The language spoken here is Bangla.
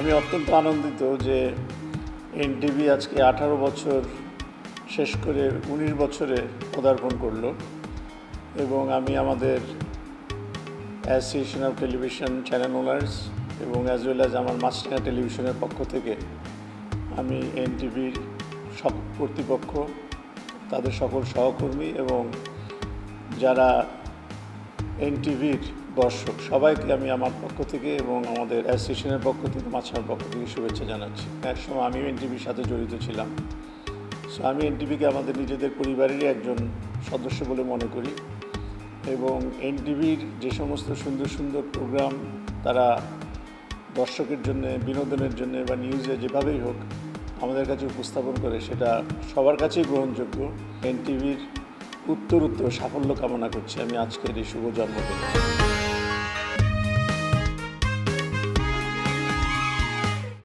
আমি অত্যন্ত আনন্দিত যে এনটিভি আজকে 18 বছর শেষ করে 19 বছরে পদার্পণ করলো এবং আমি আমাদের association of television channel owners এবং অ্যাজ ওয়েল অ্যাজ আমার মাছরাঙা টেলিভিশনের পক্ষ থেকে আমি এনটিভির সব কর্তৃপক্ষ, তাদের সকল সহকর্মী এবং যারা এনটিভির দর্শক সবাইকে আমি আমার পক্ষ থেকে এবং আমাদের অ্যাসোসিয়েশনের পক্ষ থেকে মাছরাঙার পক্ষ থেকে শুভেচ্ছা জানাচ্ছি। একসময় আমিও এনটিভির সাথে জড়িত ছিলাম। সো আমি এনটিভিকে আমাদের নিজেদের পরিবারেরই একজন সদস্য বলে মনে করি এবং এনটিভির যে সমস্ত সুন্দর সুন্দর প্রোগ্রাম তারা দর্শকের জন্য, বিনোদনের জন্য বা নিউজে যেভাবেই হোক আমাদের কাছে উপস্থাপন করে সেটা সবার কাছেই গ্রহণযোগ্য। এনটিভির উত্তর সাফল্য কামনা করছি আমি আজকের এই শুভ জন্মদিনে।